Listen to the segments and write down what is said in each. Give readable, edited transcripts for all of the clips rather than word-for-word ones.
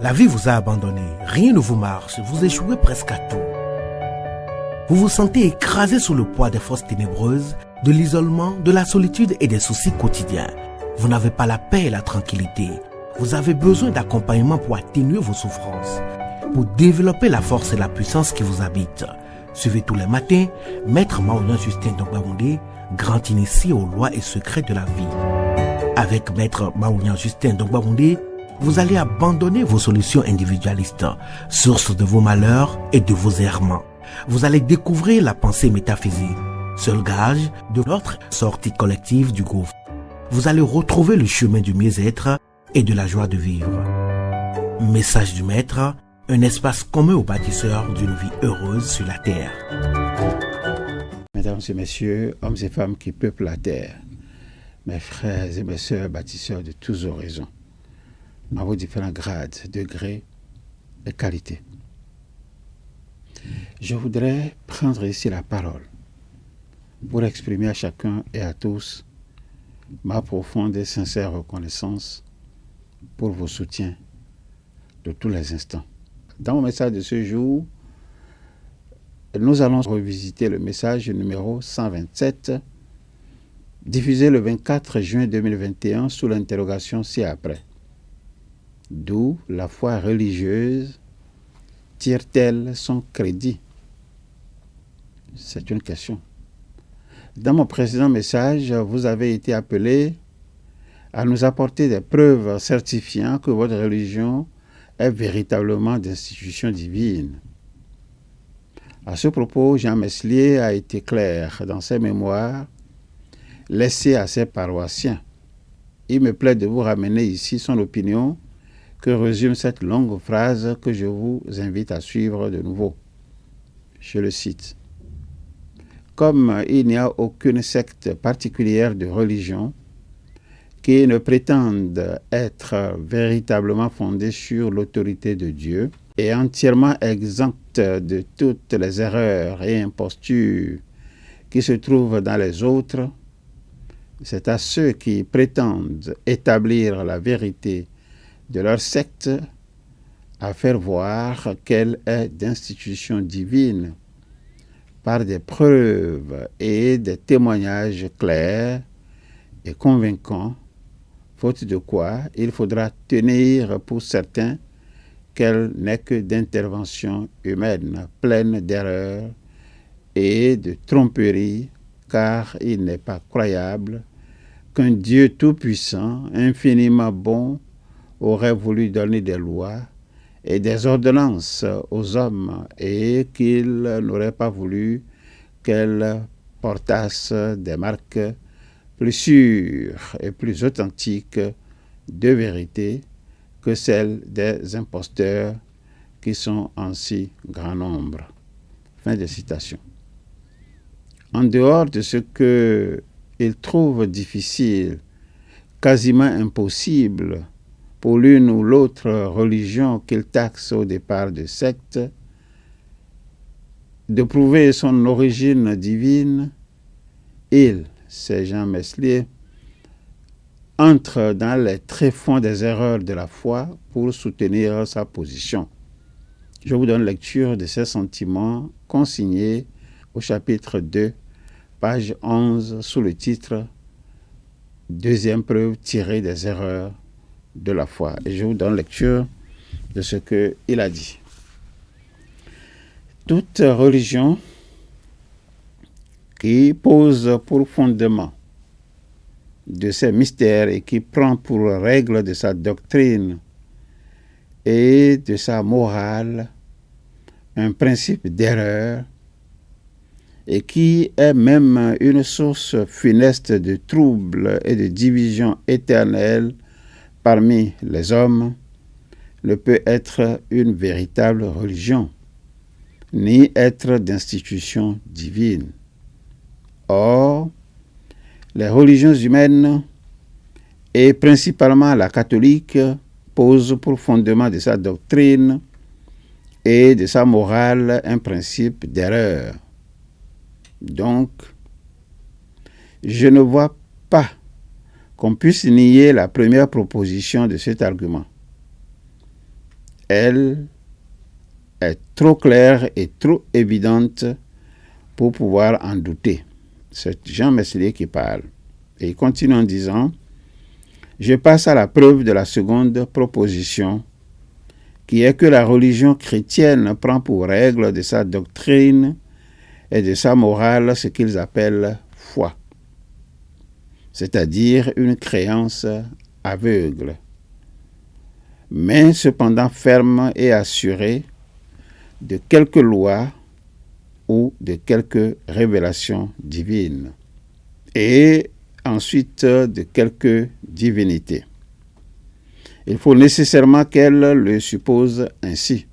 La vie vous a abandonné, rien ne vous marche, vous échouez presque à tout. Vous vous sentez écrasé sous le poids des forces ténébreuses, de l'isolement, de la solitude et des soucis quotidiens. Vous n'avez pas la paix et la tranquillité. Vous avez besoin d'accompagnement pour atténuer vos souffrances, pour développer la force et la puissance qui vous habitent. Suivez tous les matins Maître Maoulian Justin Dongbaoundé, grand initié aux lois et secrets de la vie. Avec Maître Maoulian Justin Dongbaoundé, vous allez abandonner vos solutions individualistes, source de vos malheurs et de vos errements. Vous allez découvrir la pensée métaphysique, seul gage de notre sortie collective du gouffre. Vous allez retrouver le chemin du mieux-être et de la joie de vivre. Message du Maître, un espace commun aux bâtisseurs d'une vie heureuse sur la terre. Mesdames et messieurs, hommes et femmes qui peuplent la terre, mes frères et mes sœurs bâtisseurs de tous horizons, à vos différents grades, degrés et qualités. Je voudrais prendre ici la parole pour exprimer à chacun et à tous ma profonde et sincère reconnaissance pour vos soutiens de tous les instants. Dans mon message de ce jour, nous allons revisiter le message numéro 127, diffusé le 24 juin 2021 sous l'interrogation ci-après. D'où la foi religieuse tire-t-elle son crédit? C'est une question. Dans mon précédent message, vous avez été appelé à nous apporter des preuves certifiant que votre religion est véritablement d'institution divine. À ce propos, Jean Meslier a été clair dans ses mémoires laissés à ses paroissiens. Il me plaît de vous ramener ici son opinion que résume cette longue phrase que je vous invite à suivre de nouveau. Je le cite. Comme il n'y a aucune secte particulière de religion qui ne prétende être véritablement fondée sur l'autorité de Dieu et entièrement exempte de toutes les erreurs et impostures qui se trouvent dans les autres, c'est à ceux qui prétendent établir la vérité de leur secte à faire voir qu'elle est d'institution divine par des preuves et des témoignages clairs et convaincants, faute de quoi il faudra tenir pour certain qu'elle n'est que d'intervention humaine, pleine d'erreurs et de tromperies, car il n'est pas croyable qu'un Dieu tout-puissant, infiniment bon, aurait voulu donner des lois et des ordonnances aux hommes et qu'il n'aurait pas voulu qu'elles portassent des marques plus sûres et plus authentiques de vérité que celles des imposteurs qui sont en si grand nombre. Fin de citation. En dehors de ce qu'il trouve difficile, quasiment impossible, pour l'une ou l'autre religion qu'il taxe au départ de secte, de prouver son origine divine, il, c'est Jean Meslier, entre dans les tréfonds des erreurs de la foi pour soutenir sa position. Je vous donne lecture de ses sentiments consignés au chapitre 2, page 11, sous le titre « Deuxième preuve tirée des erreurs de la foi ». Et je vous donne lecture de ce qu'il a dit. Toute religion qui pose pour fondement de ses mystères et qui prend pour règle de sa doctrine et de sa morale un principe d'erreur et qui est même une source funeste de troubles et de divisions éternelles parmi les hommes, ne peut être une véritable religion, ni être d'institution divine. Or, les religions humaines, et principalement la catholique, posent pour fondement de sa doctrine et de sa morale un principe d'erreur. Donc, je ne vois pas qu'on puisse nier la première proposition de cet argument. elle, est trop claire et trop évidente pour pouvoir en douter. C'est Jean Meslier qui parle. Et il continue en disant « Je passe à la preuve de la seconde proposition, qui est que la religion chrétienne prend pour règle de sa doctrine et de sa morale ce qu'ils appellent foi, c'est-à-dire une créance aveugle, mais cependant ferme et assurée de quelques lois ou de quelques révélations divines, et ensuite de quelques divinités. Il faut nécessairement qu'elle le suppose ainsi,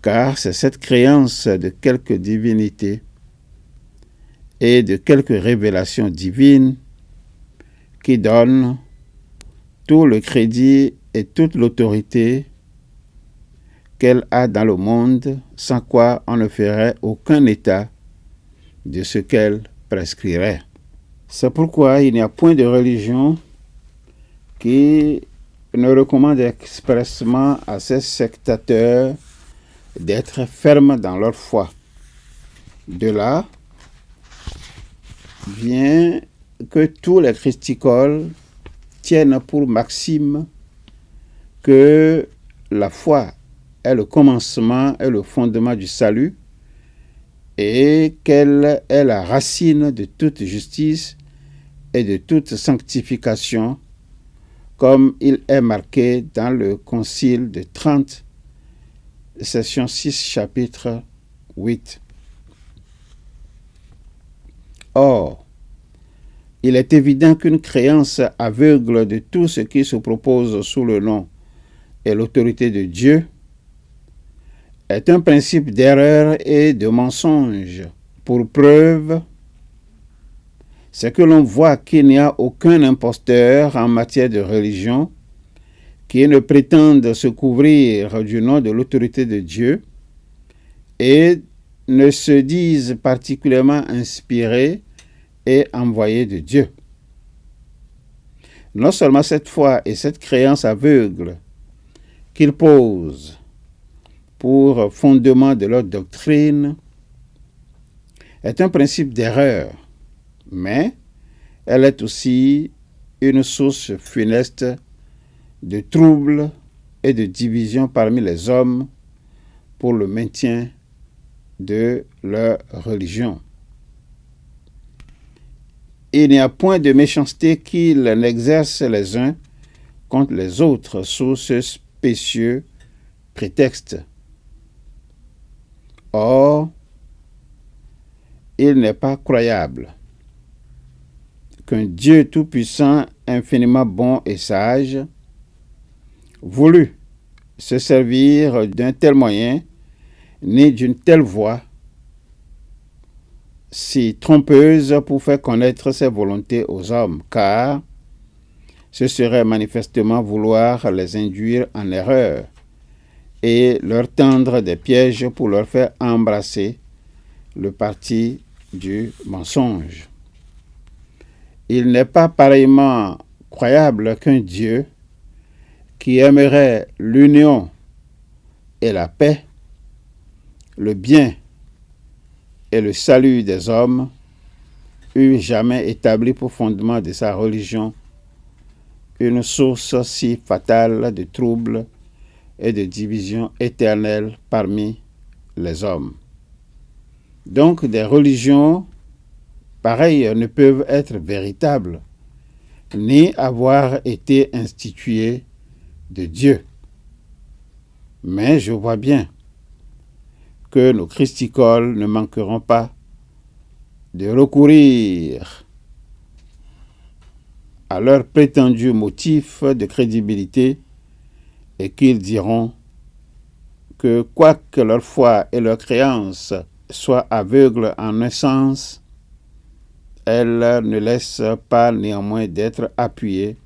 car c'est cette créance de quelques divinités et de quelques révélations divines qui donne tout le crédit et toute l'autorité qu'elle a dans le monde, sans quoi on ne ferait aucun état de ce qu'elle prescrirait. C'est pourquoi il n'y a point de religion qui ne recommande expressement à ses sectateurs d'être fermes dans leur foi. De là vient que tous les christicoles tiennent pour maxime que la foi est le commencement et le fondement du salut et qu'elle est la racine de toute justice et de toute sanctification, comme il est marqué dans le Concile de Trente, section 6, chapitre 8. Or, il est évident qu'une créance aveugle de tout ce qui se propose sous le nom et l'autorité de Dieu est un principe d'erreur et de mensonge. Pour preuve, c'est que l'on voit qu'il n'y a aucun imposteur en matière de religion qui ne prétende se couvrir du nom de l'autorité de Dieu et ne se dise particulièrement inspiré et envoyé de Dieu. Non seulement cette foi et cette créance aveugle qu'ils posent pour fondement de leur doctrine est un principe d'erreur, mais elle est aussi une source funeste de troubles et de division parmi les hommes pour le maintien de leur religion. Il n'y a point de méchanceté qu'ils n'exercent les uns contre les autres sous ce spécieux prétexte. Or, il n'est pas croyable qu'un Dieu tout-puissant, infiniment bon et sage, voulut se servir d'un tel moyen, ni d'une telle voie, si trompeuse pour faire connaître ses volontés aux hommes, car ce serait manifestement vouloir les induire en erreur et leur tendre des pièges pour leur faire embrasser le parti du mensonge. Il n'est pas pareillement croyable qu'un Dieu qui aimerait l'union et la paix, le bien et le salut des hommes, eût jamais établi pour fondement de sa religion une source si fatale de troubles et de division éternelle parmi les hommes. Donc, des religions pareilles ne peuvent être véritables, ni avoir été instituées de Dieu. Mais je vois bien que nos christicoles ne manqueront pas de recourir à leur prétendu motif de crédibilité et qu'ils diront que quoique leur foi et leur créance soient aveugles en un sens, elles ne laissent pas néanmoins d'être appuyées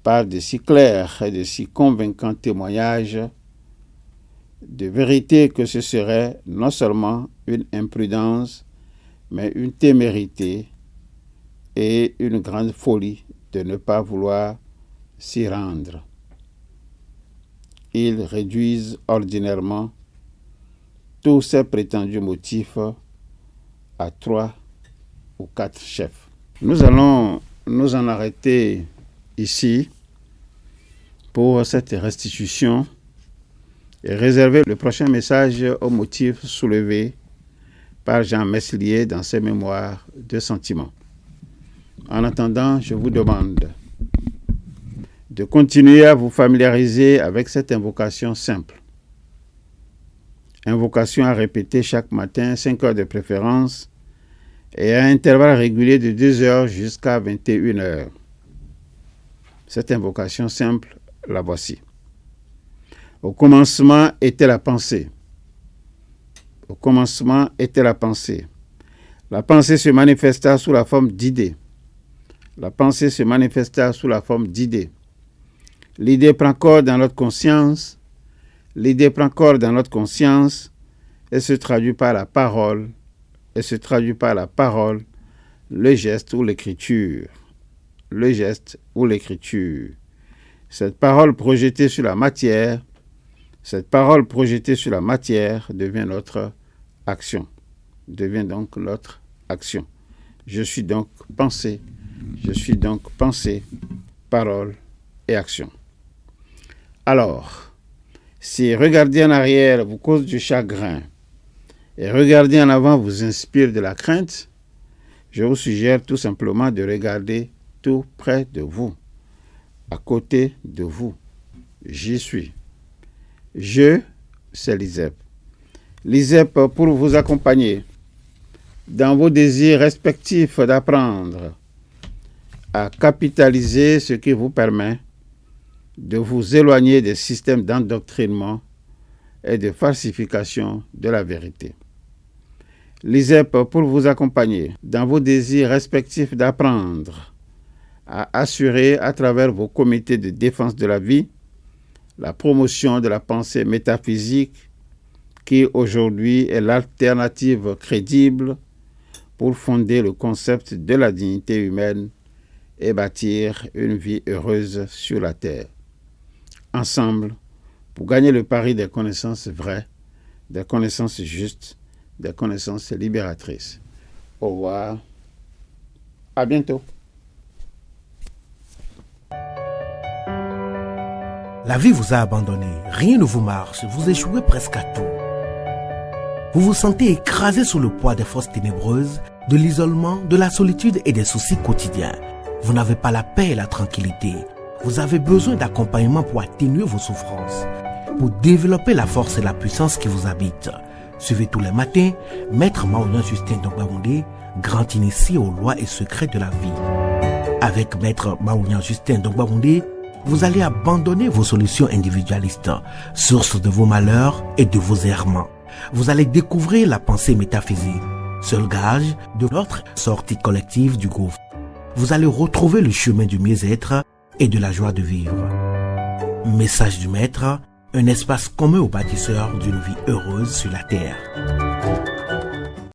par de si clairs et de si convaincants témoignages de vérité que ce serait non seulement une imprudence, mais une témérité et une grande folie de ne pas vouloir s'y rendre. ils réduisent ordinairement tous ces prétendus motifs à 3 ou 4 chefs. Nous allons nous en arrêter ici pour cette restitution et réserver le prochain message aux motifs soulevés par Jean Meslier dans ses mémoires de sentiments. En attendant, je vous demande de continuer à vous familiariser avec cette invocation simple. Invocation à répéter chaque matin, 5 heures de préférence, et à intervalles réguliers de 2 heures jusqu'à 21 heures. Cette invocation simple, la voici. Au commencement était la pensée. Au commencement était la pensée. La pensée se manifesta sous la forme d'idées. La pensée se manifesta sous la forme d'idées. L'idée prend corps dans notre conscience. L'idée prend corps dans notre conscience et se traduit par la parole. Et se traduit par la parole, le geste ou l'écriture. Le geste ou l'écriture. Cette parole projetée sur la matière, devient notre action. Devient donc notre action. Je suis donc pensée, parole et action. Alors, si regarder en arrière vous cause du chagrin et regarder en avant vous inspire de la crainte, je vous suggère tout simplement de regarder tout près de vous, à côté de vous. J'y suis. Je, c'est l'ISEP. L'ISEP pour vous accompagner dans vos désirs respectifs d'apprendre à capitaliser ce qui vous permet de vous éloigner des systèmes d'endoctrinement et de falsification de la vérité. L'ISEP pour vous accompagner dans vos désirs respectifs d'apprendre à assurer à travers vos comités de défense de la vie la promotion de la pensée métaphysique qui aujourd'hui est l'alternative crédible pour fonder le concept de la dignité humaine et bâtir une vie heureuse sur la terre. Ensemble, pour gagner le pari des connaissances vraies, des connaissances justes, des connaissances libératrices. Au revoir. À bientôt. La vie vous a abandonné, rien ne vous marche, vous échouez presque à tout. Vous vous sentez écrasé sous le poids des forces ténébreuses, de l'isolement, de la solitude et des soucis quotidiens. Vous n'avez pas la paix et la tranquillité. Vous avez besoin d'accompagnement pour atténuer vos souffrances, pour développer la force et la puissance qui vous habitent. Suivez tous les matins Maître Maoulian Justin Dongbaoundé, grand initié aux lois et secrets de la vie. Avec Maître Maoulian Justin Dongbaoundé, vous allez abandonner vos solutions individualistes, source de vos malheurs et de vos errements. Vous allez découvrir la pensée métaphysique, seul gage de notre sortie collective du gouffre. Vous allez retrouver le chemin du mieux-être et de la joie de vivre. Message du Maître, un espace commun aux bâtisseurs d'une vie heureuse sur la terre.